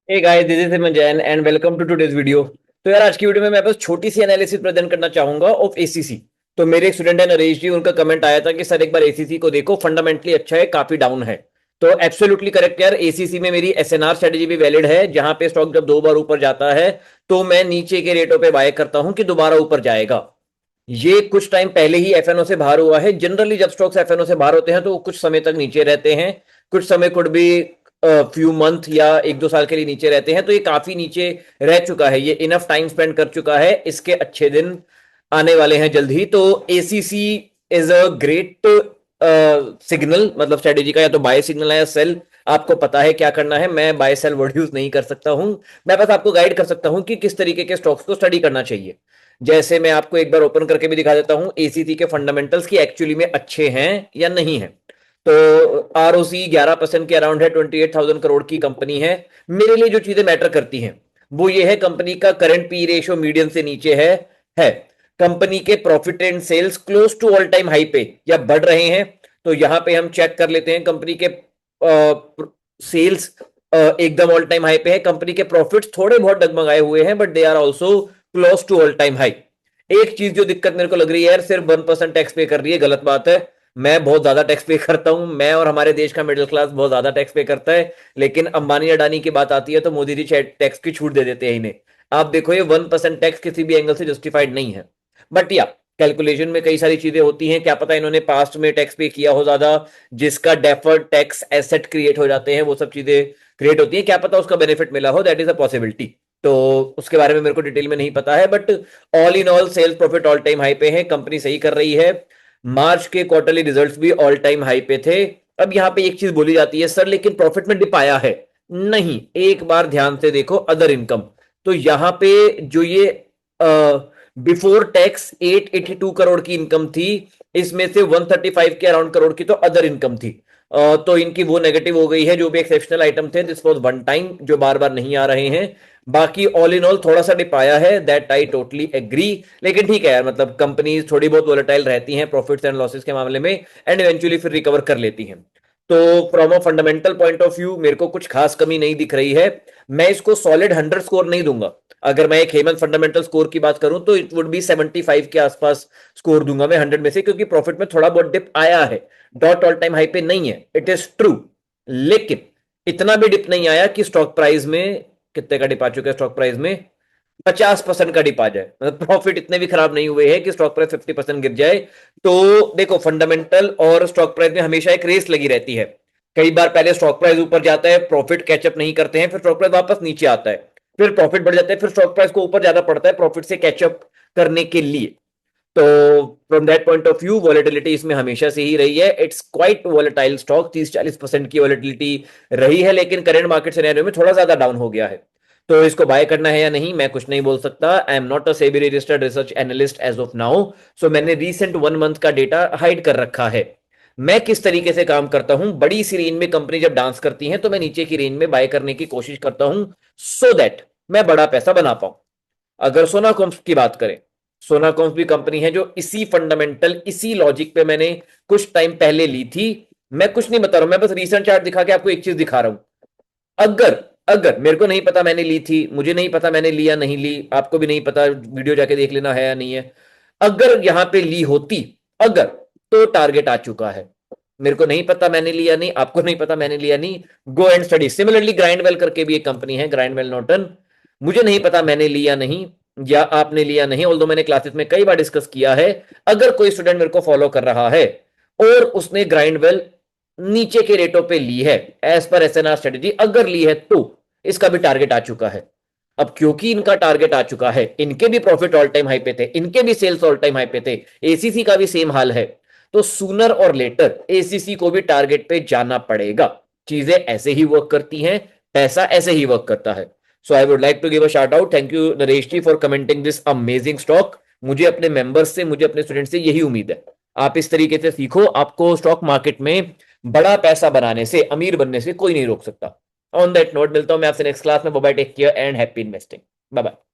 Hey guys, this is Simanjan and welcome to today's video. तो यार आज की वीडियो में मैं बस छोटी सी एनालिसिस प्रेजेंट करना चाहूंगा ऑफ एसीसी। तो मेरे एक स्टूडेंट है नरेश जी, उनका कमेंट आया था कि सर एक बार एसीसी को देखो, फंडामेंटली अच्छा है, काफी डाउन है। तो एब्सोल्युटली करेक्ट यार, एसीसी में मेरी एसएनआर स्ट्रेटेजी भी वैलिड है, जहां पे स्टॉक जब दो बार ऊपर जाता है तो मैं नीचे के रेटों पे बाय करता हूं कि दोबारा ऊपर जाएगा। ये कुछ टाइम पहले ही एफएनओ से बाहर हुआ है। जनरली जब स्टॉक्स एफएनओ से बाहर होते हैं तो वो कुछ समय तक नीचे रहते हैं, कुछ समय कुड भी फ्यू मंथ या एक दो साल के लिए नीचे रहते हैं। तो ये काफी नीचे रह चुका है, ये इनफ टाइम स्पेंड कर चुका है, इसके अच्छे दिन आने वाले हैं जल्द ही। तो ACC is a great signal, मतलब स्ट्रेटेजी का या तो बाय सिग्नल है या सेल। आपको पता है क्या करना है। मैं बाय सेल वर्ड यूज नहीं कर सकता हूं, मैं बस आपको गाइड कर सकता हूं कि किस तरीके के स्टॉक्स को स्टडी करना चाहिए। जैसे मैं आपको एक बार ओपन करके भी दिखा देता हूं एसीसी के फंडामेंटल्स की एक्चुअली में अच्छे हैं या नहीं है। तो आरओसी 11% के अराउंड है, 28,000 करोड़ की कंपनी है। मेरे लिए जो चीजें मैटर करती हैं वो ये है, कंपनी का करंट पी रेशियो मीडियम से नीचे है कंपनी के profit and sales close to all time high पे या बढ़ रहे हैं। तो यहां पे हम चेक कर लेते हैं, कंपनी के सेल्स एकदम ऑल टाइम हाई पे है, कंपनी के प्रॉफिट्स थोड़े बहुत डगमगाए हुए हैं but they are also close to all time high. एक चीज जो दिक्कत मेरे को लग रही है यार, सिर्फ 1% टैक्स पे कर रही है, गलत बात है। मैं बहुत ज्यादा टैक्स पे करता हूं, मैं और हमारे देश का मिडिल क्लास बहुत ज्यादा टैक्स पे करता है। लेकिन अंबानी अडानी की बात आती है तो मोदी जी टैक्स की छूट दे देते हैं इन्हें। आप देखो ये 1% टैक्स किसी भी एंगल से जस्टिफाइड नहीं है। बट या कैलकुलेशन में कई सारी चीजें होती हैं, क्या पता इन्होंने पास्ट में टैक्स पे किया हो ज्यादा, जिसका डेफर्ड टैक्स एसेट क्रिएट हो जाते हैं, वो सब चीजें क्रिएट होती है, क्या पता उसका बेनिफिट मिला हो, दैट इज अ पॉसिबिलिटी। तो उसके बारे में मेरे को डिटेल में नहीं पता है, but all in all sales profit all time high पे है, कंपनी सही कर रही है। मार्च के क्वार्टरली रिजल्ट्स भी ऑल टाइम हाई पे थे। अब यहां पे एक चीज बोली जाती है, सर लेकिन प्रॉफिट में डिप आया है। नहीं, एक बार ध्यान से देखो अदर इनकम। तो यहां पे जो ये बिफोर टैक्स 882 करोड़ की इनकम थी, इसमें से 135 के अराउंड करोड़ की तो अदर इनकम थी। तो इनकी वो नेगेटिव हो गई है, जो भी एक्सेप्शनल आइटम थे दिस वाज वन टाइम, जो बार बार नहीं आ रहे हैं। बाकी ऑल इन ऑल थोड़ा सा डिप आया है, दैट आई टोटली एग्री। लेकिन ठीक है यार, मतलब कंपनीज थोड़ी बहुत वोलेटाइल रहती हैं प्रॉफिट्स एंड लॉसेस के मामले में, एंड इवेंचुअली फिर रिकवर कर लेती हैं। तो from a fundamental point of view मेरे को कुछ खास कमी नहीं दिख रही है। मैं इसको सॉलिड 100 स्कोर नहीं दूंगा। अगर मैं एक हेमंत फंडामेंटल स्कोर की बात करूं तो इट वुड बी 75 के आसपास स्कोर दूंगा मैं 100 में से, क्योंकि प्रॉफिट में थोड़ा बहुत डिप आया है, डॉट ऑल टाइम हाई पे नहीं है, इट इज ट्रू। लेकिन इतना भी डिप नहीं आया कि स्टॉक प्राइस में, कितने का डिप आ चुका है स्टॉक प्राइस में, 50% का डिप आ जाए। मतलब प्रॉफिट इतने भी खराब नहीं हुए हैं कि स्टॉक प्राइस 50% गिर जाए। तो देखो, फंडामेंटल और स्टॉक प्राइस में हमेशा एक रेस लगी रहती है। कई बार पहले स्टॉक प्राइस ऊपर जाता है, प्रॉफिट कैचअप नहीं करते हैं, फिर स्टॉक प्राइस वापस नीचे आता है, फिर प्रॉफिट बढ़ जाता है, फिर स्टॉक प्राइस को ऊपर ज्यादा पड़ता है प्रॉफिट से कैचअप करने के लिए। तो from that point of view volatility इसमें हमेशा से ही रही है, इट्स क्वाइट वॉलेटाइल स्टॉक, 30-40% की वॉलेटिलिटी रही है, लेकिन करंट मार्केट सिनेरियो में थोड़ा ज्यादा डाउन हो गया है। तो इसको बाय करना है या नहीं मैं कुछ नहीं बोल सकता। I am not a SEBI registered research analyst as of now, so मैंने रीसेंट 1 मंथ का डेटा हाइड कर रखा है। मैं किस तरीके से काम करता हूं, बड़ी सी रेंज में कंपनी जब डांस करती है तो मैं नीचे की रेंज में बाय करने की कोशिश करता हूं, सो दैट मैं बड़ा पैसा बना पाऊं। अगर सोनाकॉम्स की बात करें, सोनाकॉम्स भी कंपनी है जो इसी फंडामेंटल, इसी लॉजिक पे मैंने कुछ टाइम पहले ली थी। मैं कुछ नहीं बता रहा हूं, मैं बस रीसेंट चार्ट दिखा के आपको एक चीज दिखा रहा हूं। अगर अगर मेरे को नहीं पता मैंने ली थी, मुझे नहीं पता मैंने ली या नहीं ली, आपको भी नहीं पता, वीडियो जाके देख लेना है या नहीं है। अगर यहां पे ली होती, अगर, तो टारगेट आ चुका है। मेरे को नहीं पता मैंने लिया नहीं, आपको नहीं पता मैंने लिया नहीं, go and study. Similarly Grindwell करके भी एक कंपनी है, ग्राइंडवेल नॉर्टन, मुझे नहीं पता मैंने लिया नहीं या आपने लिया नहीं, ऑल्दो मैंने क्लासेस में कई बार डिस्कस किया है। अगर कोई स्टूडेंट मेरे को फॉलो कर रहा है और उसने ग्राइंडवेल नीचे के रेटों पे ली है एज पर एसएनआर स्ट्रेटेजी, अगर ली है तो इसका भी टारगेट आ चुका है। अब क्योंकि इनका टारगेट आ चुका है, इनके भी प्रॉफिट ऑल टाइम हाई पे थे, इनके भी सेल्स ऑल टाइम हाई पे थे, एसीसी का भी सेम हाल है, तो सूनर और लेटर एसीसी को भी टारगेट पे जाना पड़ेगा। चीजें ऐसे ही वर्क करती हैं, पैसा ऐसे ही वर्क करता है। So I would like to give a shout out, thank you Naresh ji for commenting this amazing stock. मुझे अपने मेंबर्स से, मुझे अपने स्टूडेंट से यही उम्मीद है, आप इस तरीके से सीखो, आपको स्टॉक मार्केट में बड़ा पैसा बनाने से, अमीर बनने से कोई नहीं रोक सकता। ऑन दैट नोट मिलता हूं मैं आपसे नेक्स्ट क्लास में। Bye bye, take care and happy investing. Bye bye.